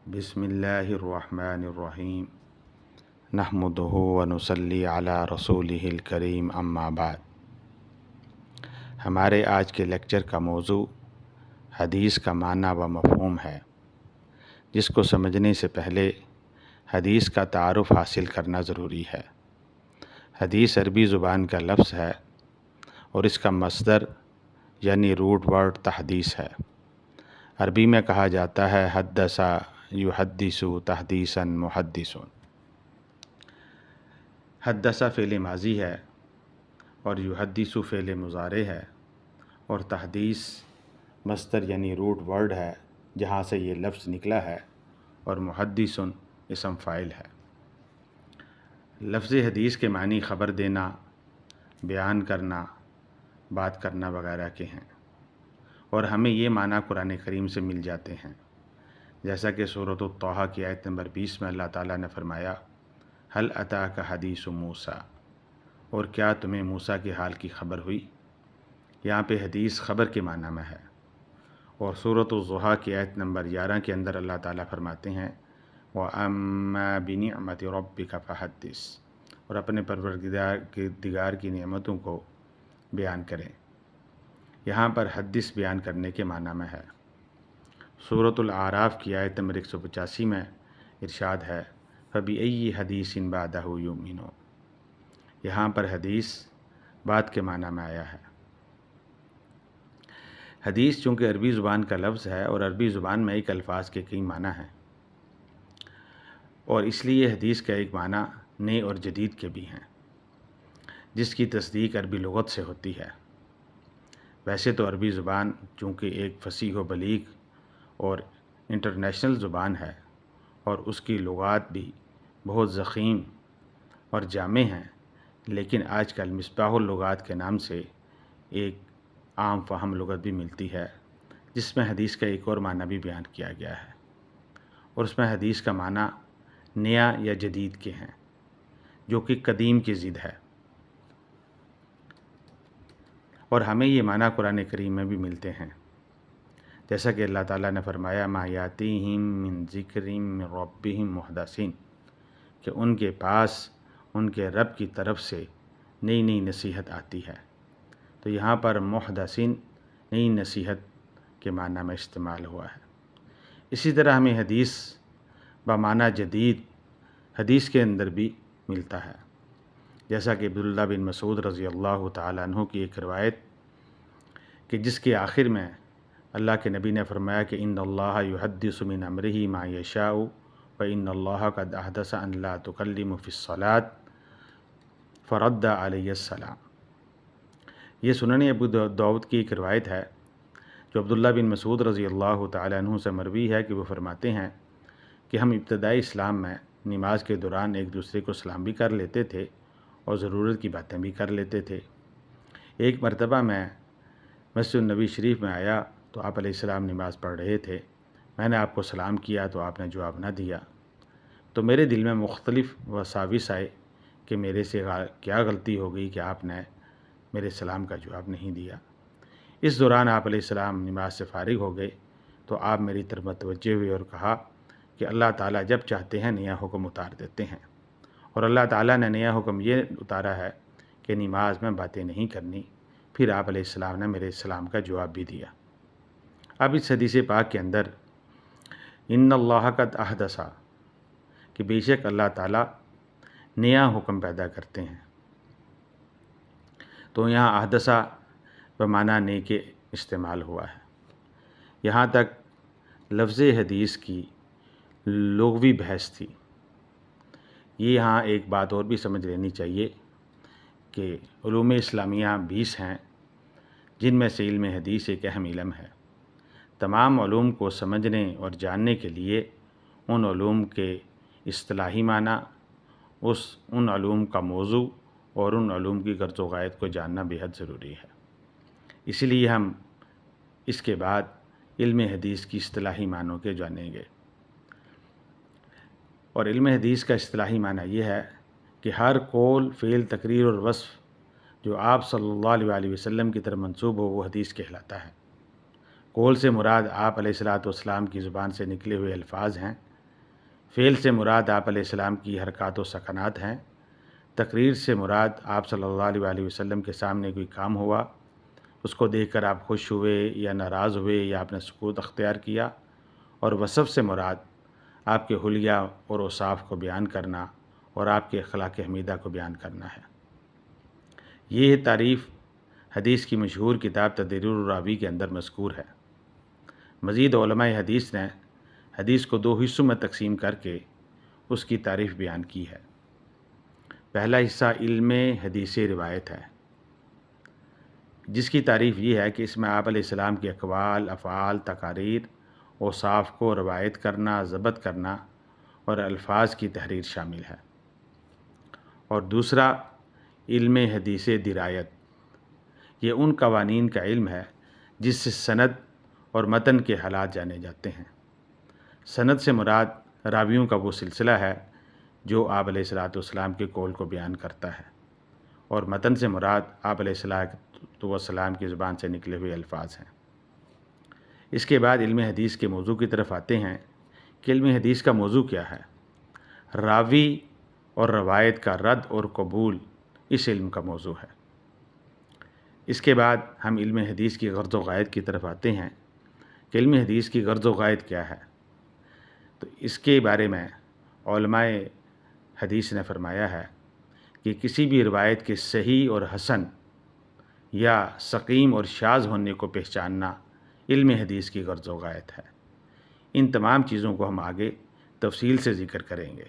بسم اللہ الرحمن الرحیم نحمدہ ونصلی علی رسولہ الکریم اما بعد۔ ہمارے آج کے لیکچر کا موضوع حدیث کا معنی و مفہوم ہے، جس کو سمجھنے سے پہلے حدیث کا تعارف حاصل کرنا ضروری ہے۔ حدیث عربی زبان کا لفظ ہے اور اس کا مصدر یعنی روٹ ورڈ تحدیث ہے۔ عربی میں کہا جاتا ہے حدث یحدث تحدیثا محدث۔ حدث فعل ماضی ہے اور یحدث فعل مضارع ہے، اور تحدیث مصدر یعنی روٹ ورڈ ہے جہاں سے یہ لفظ نکلا ہے، اور محدث اسم فاعل ہے۔ لفظ حدیث کے معنی خبر دینا، بیان کرنا، بات کرنا وغیرہ کے ہیں، اور ہمیں یہ معنی قرآن کریم سے مل جاتے ہیں، جیسا کہ سورۃ الطٰہٰ کی آیت نمبر 20 میں اللہ تعالیٰ نے فرمایا هل اتاک حدیث موسیٰ، اور کیا تمہیں موسیٰ کے حال کی خبر ہوئی۔ یہاں پہ حدیث خبر کے معنی میں ہے۔ اور سورۃ الضحیٰ کی آیت نمبر 11 کے اندر اللہ تعالیٰ فرماتے ہیں وَأَمَّا بِنِعْمَةِ رَبِّكَ فَحَدِّثْ، اور اپنے پروردگار کی نعمتوں کو بیان کریں۔ یہاں پر حدث بیان کرنے کے معنی میں ہے۔ سورۃ الاعراف کی آیت نمبر 185 میں ارشاد ہے فَبِأَيِّ حَدِيثٍ بَعْدَهُ يُؤْمِنُونَ، یہاں پر حدیث بات کے معنی میں آیا ہے۔ حدیث چونکہ عربی زبان کا لفظ ہے اور عربی زبان میں ایک الفاظ کے کئی معنی ہیں، اور اس لیے حدیث کا ایک معنی نئے اور جدید کے بھی ہیں، جس کی تصدیق عربی لغت سے ہوتی ہے۔ ویسے تو عربی زبان چونکہ ایک فصیح و بلیغ اور انٹرنیشنل زبان ہے، اور اس کی لغات بھی بہت ضخیم اور جامع ہیں، لیکن آج کل مصباح اللغات کے نام سے ایک عام فہم لغت بھی ملتی ہے، جس میں حدیث کا ایک اور معنی بھی بیان کیا گیا ہے، اور اس میں حدیث کا معنی نیا یا جدید کے ہیں، جو کہ قدیم کی ضد ہے۔ اور ہمیں یہ معنی قرآن کریم میں بھی ملتے ہیں، جیسا کہ اللہ تعالیٰ نے فرمایا ما یاتیہم من ذکر من ربہم محدثین، کہ ان کے پاس ان کے رب کی طرف سے نئی نئی نصیحت آتی ہے۔ تو یہاں پر محدثین نئی نصیحت کے معنی میں استعمال ہوا ہے۔ اسی طرح ہمیں حدیث بمعنی جدید حدیث کے اندر بھی ملتا ہے، جیسا کہ عبداللہ بن مسعود رضی اللہ تعالیٰ عنہ کی ایک روایت کہ جس کے آخر میں اللہ کے نبی نے فرمایا کہ ان اللہ یحدث من امرہ ما یشاء وان اللہ قد احدث ان لا تکلموا فی الصلاۃ فرد علیہ السلام۔ یہ سنن ابو داؤد کی ایک روایت ہے جو عبداللہ بن مسعود رضی اللہ تعالیٰ عنہ سے مروی ہے کہ وہ فرماتے ہیں کہ ہم ابتدائی اسلام میں نماز کے دوران ایک دوسرے کو سلام بھی کر لیتے تھے اور ضرورت کی باتیں بھی کر لیتے تھے۔ ایک مرتبہ میں مسجد النبی شریف میں آیا تو آپ علیہ السلام نماز پڑھ رہے تھے، میں نے آپ کو سلام کیا تو آپ نے جواب نہ دیا، تو میرے دل میں مختلف وساوس آئے کہ میرے سے کیا غلطی ہو گئی کہ آپ نے میرے سلام کا جواب نہیں دیا۔ اس دوران آپ علیہ السلام نماز سے فارغ ہو گئے تو آپ میری طرف متوجہ ہوئے اور کہا کہ اللہ تعالیٰ جب چاہتے ہیں نیا حکم اتار دیتے ہیں، اور اللہ تعالیٰ نے نیا حکم یہ اتارا ہے کہ نماز میں باتیں نہیں کرنی۔ پھر آپ علیہ السلام نے میرے سلام کا جواب بھی دیا۔ اب اس حدیث پاک کے اندر ان اللہ قد احدث، کہ بے شک اللہ تعالیٰ نیا حکم پیدا کرتے ہیں، تو یہاں احدث بمعنی نئے کے استعمال ہوا ہے۔ یہاں تک لفظ حدیث کی لغوی بحث تھی۔ یہ یہاں ایک بات اور بھی سمجھ لینی چاہیے کہ علوم اسلامیہ 20 ہیں، جن میں سے علم حدیث ایک اہم علم ہے۔ تمام علوم کو سمجھنے اور جاننے کے لیے ان علوم کے اصطلاحی معنی، ان علوم کا موضوع اور ان علوم کی غرض و غایت کو جاننا بہت ضروری ہے۔ اسی لیے ہم اس کے بعد علم حدیث کی اصطلاحی معنوں کے جانیں گے۔ اور علم حدیث کا اصطلاحی معنی یہ ہے کہ ہر قول، فعل، تقریر اور وصف جو آپ صلی اللہ علیہ وسلم کی طرف منسوب ہو وہ حدیث کہلاتا ہے۔ قول سے مراد آپ علیہ الصلوۃ والسلام کی زبان سے نکلے ہوئے الفاظ ہیں، فعل سے مراد آپ علیہ السلام کی حرکات و سکنات ہیں۔ تقریر سے مراد آپ صلی اللہ علیہ وسلم کے سامنے کوئی کام ہوا، اس کو دیکھ کر آپ خوش ہوئے یا ناراض ہوئے یا آپ نے سکوت اختیار کیا۔ اور وصف سے مراد آپ کے حلیہ اور اوصاف کو بیان کرنا اور آپ کے اخلاق حمیدہ کو بیان کرنا ہے۔ یہ تعریف حدیث کی مشہور کتاب تدریر الراوی کے اندر مذکور ہے۔ مزید علماء حدیث نے حدیث کو 2 حصوں میں تقسیم کر کے اس کی تعریف بیان کی ہے۔ پہلا حصہ علم حدیث روایت ہے، جس کی تعریف یہ ہے کہ اس میں آپ علیہ السلام کے اقوال، افعال، تقاریر، اوصاف کو روایت کرنا، ضبط کرنا اور الفاظ کی تحریر شامل ہے۔ اور دوسرا علم حدیث درایت، یہ ان قوانین کا علم ہے جس سے سند اور متن کے حالات جانے جاتے ہیں۔ سند سے مراد راویوں کا وہ سلسلہ ہے جو آپ علیہ السلام کے قول کو بیان کرتا ہے، اور متن سے مراد آپ علیہ السلام کی زبان سے نکلے ہوئے الفاظ ہیں۔ اس کے بعد علم حدیث کے موضوع کی طرف آتے ہیں کہ علم حدیث کا موضوع کیا ہے۔ راوی اور روایت کا رد اور قبول اس علم کا موضوع ہے۔ اس کے بعد ہم علم حدیث کی غرض و غایت کی طرف آتے ہیں کہ علم حدیث کی غرض و غایت کیا ہے۔ تو اس کے بارے میں علماء حدیث نے فرمایا ہے کہ کسی بھی روایت کے صحیح اور حسن یا سقیم اور شاذ ہونے کو پہچاننا علم حدیث کی غرض و غایت ہے۔ ان تمام چیزوں کو ہم آگے تفصیل سے ذکر کریں گے۔